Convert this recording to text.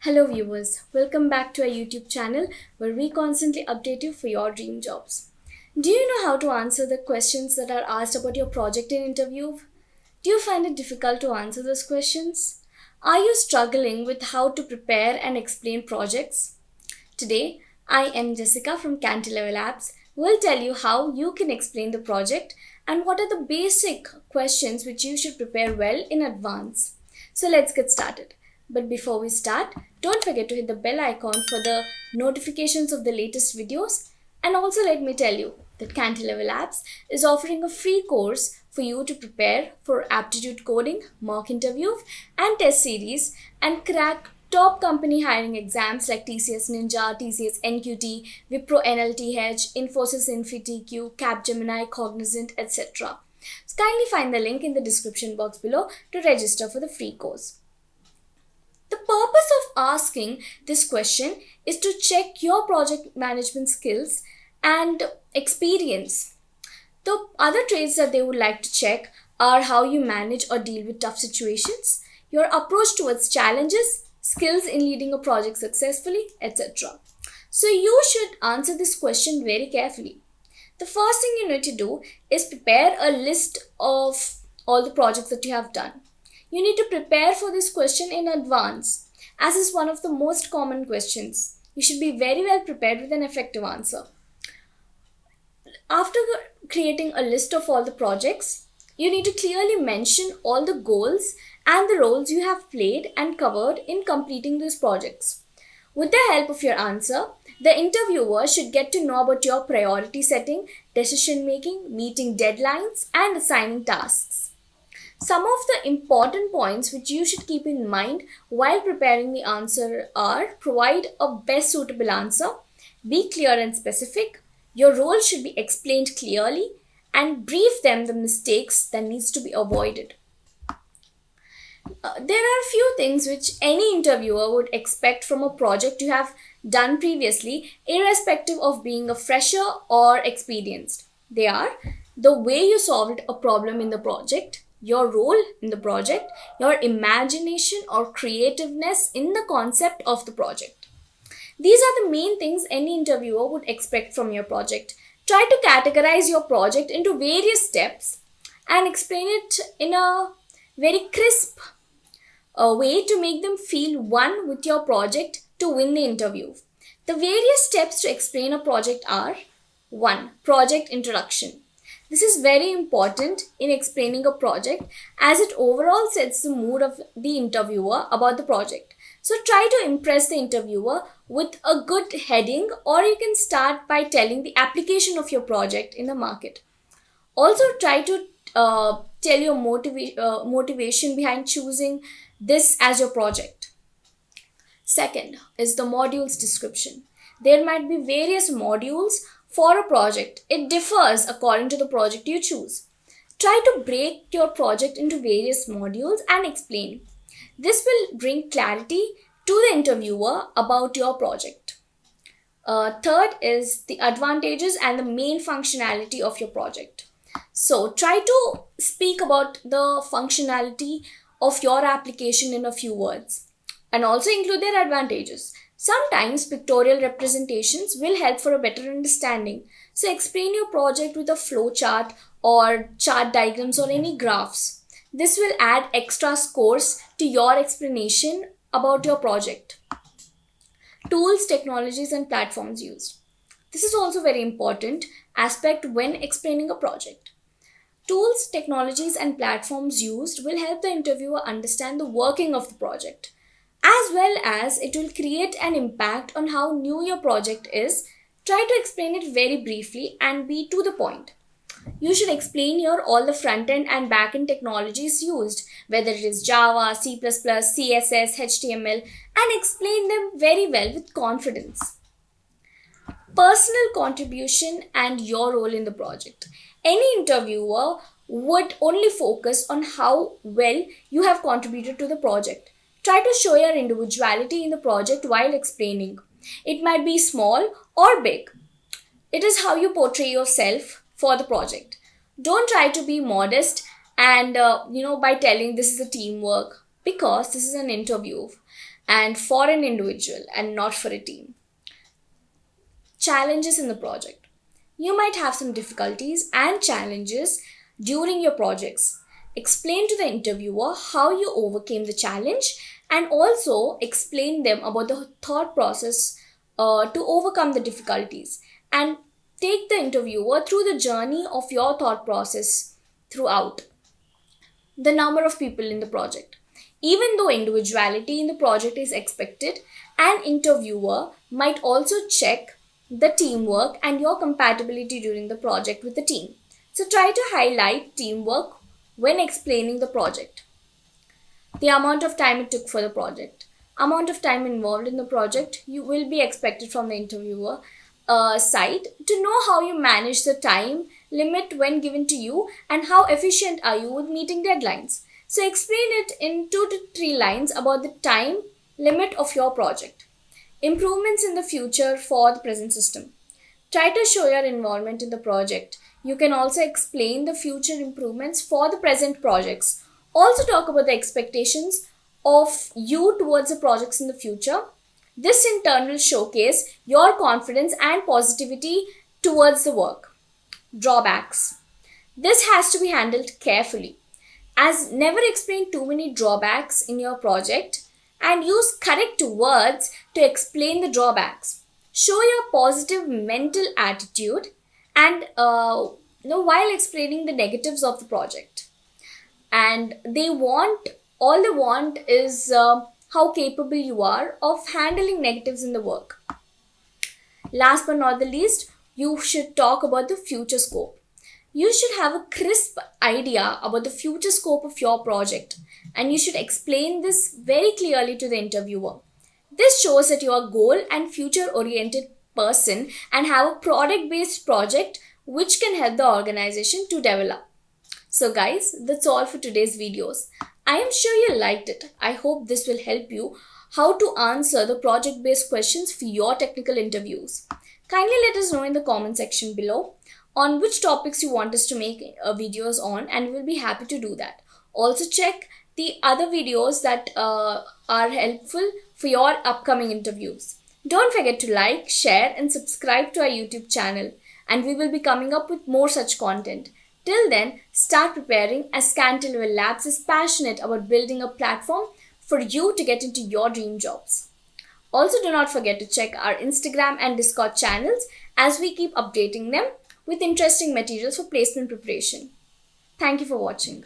Hello viewers, welcome back to our YouTube channel where we constantly update you for your dream jobs. Do you know how to answer the questions that are asked about your project in interview? Do you find it difficult to answer those questions? Are you struggling with how to prepare and explain projects? Today, I am Jessica from CantileverLabs who will tell you how you can explain the project and what are the basic questions which you should prepare well in advance. So let's get started. But before we start, don't forget to hit the bell icon for the notifications of the latest videos. And also let me tell you that CantileverLabs is offering a free course for you to prepare for aptitude coding, mock interview and test series and crack top company hiring exams like TCS Ninja, TCS NQT, Wipro NLTH, Infosys InfyTQ, Capgemini, Cognizant, etc. So kindly find the link in the description box below to register for the free course. The purpose of asking this question is to check your project management skills and experience. The other traits that they would like to check are how you manage or deal with tough situations, your approach towards challenges, skills in leading a project successfully, etc. So you should answer this question very carefully. The first thing you need to do is prepare a list of all the projects that you have done. You need to prepare for this question in advance, as is one of the most common questions. You should be very well prepared with an effective answer. After creating a list of all the projects, you need to clearly mention all the goals and the roles you have played and covered in completing these projects. With the help of your answer, the interviewer should get to know about your priority setting, decision making, meeting deadlines, and assigning tasks. Some of the important points which you should keep in mind while preparing the answer are: provide a best suitable answer, be clear and specific, your role should be explained clearly, and brief them the mistakes that needs to be avoided. There are a few things which any interviewer would expect from a project you have done previously, irrespective of being a fresher or experienced. They are the way you solved a problem in the project, your role in the project, your imagination or creativeness in the concept of the project. These are the main things any interviewer would expect from your project. Try to categorize your project into various steps and explain it in a very crisp way to make them feel one with your project to win the interview. The various steps to explain a project are: 1. Project introduction. This is very important in explaining a project as it overall sets the mood of the interviewer about the project. So try to impress the interviewer with a good heading, or you can start by telling the application of your project in the market. Also try to tell your motivation behind choosing this as your project. Second is the modules description. There might be various modules for a project. It differs according to the project you choose. Try to break your project into various modules and explain. This will bring clarity to the interviewer about your project. Third is the advantages and the main functionality of your project. So try to speak about the functionality of your application in a few words and also include their advantages. Sometimes pictorial representations will help for a better understanding. So explain your project with a flow chart or chart diagrams or any graphs. This will add extra scores to your explanation about your project. Tools, technologies and platforms used. This is also very important aspect when explaining a project. Tools, technologies and platforms used will help the interviewer understand the working of the project, as well as it will create an impact on how new your project is. Try to explain it very briefly and be to the point. You should explain here all the front-end and back-end technologies used, whether it is Java, C++, CSS, HTML, and explain them very well with confidence. Personal contribution and your role in the project. Any interviewer would only focus on how well you have contributed to the project. Try to show your individuality in the project while explaining. It might be small or big. It is how you portray yourself for the project. Don't try to be modest and by telling this is a teamwork, because this is an interview and for an individual and not for a team. Challenges in the project. You might have some difficulties and challenges during your projects. Explain to the interviewer how you overcame the challenge and also explain them about the thought process to overcome the difficulties, and take the interviewer through the journey of your thought process throughout. The number of people in the project. Even though individuality in the project is expected, an interviewer might also check the teamwork and your compatibility during the project with the team. So try to highlight teamwork when explaining the project. The amount of time it took for the project. Amount of time involved in the project you will be expected from the interviewer side to know how you manage the time limit when given to you and how efficient are you with meeting deadlines. So explain it in 2 to 3 lines about the time limit of your project. Improvements in the future for the present system. Try to show your involvement in the project. You can also explain the future improvements for the present projects. Also talk about the expectations of you towards the projects in the future. This in turn will showcase your confidence and positivity towards the work. Drawbacks. This has to be handled carefully, as never explain too many drawbacks in your project, and use correct words to explain the drawbacks. Show your positive mental attitude and while explaining the negatives of the project. And all they want is how capable you are of handling negatives in the work. Last but not the least, you should talk about the future scope. You should have a crisp idea about the future scope of your project, and you should explain this very clearly to the interviewer. This shows that you are a goal and future oriented person and have a product based project which can help the organization to develop. So guys, that's all for today's videos. I am sure you liked it. I hope this will help you how to answer the project based questions for your technical interviews. Kindly let us know in the comment section below on which topics you want us to make videos on, and we'll be happy to do that. Also check the other videos that are helpful for your upcoming interviews. Don't forget to like, share and subscribe to our YouTube channel, and we will be coming up with more such content. Till then, start preparing, as CantileverLabs is passionate about building a platform for you to get into your dream jobs. Also, do not forget to check our Instagram and Discord channels, as we keep updating them with interesting materials for placement preparation. Thank you for watching.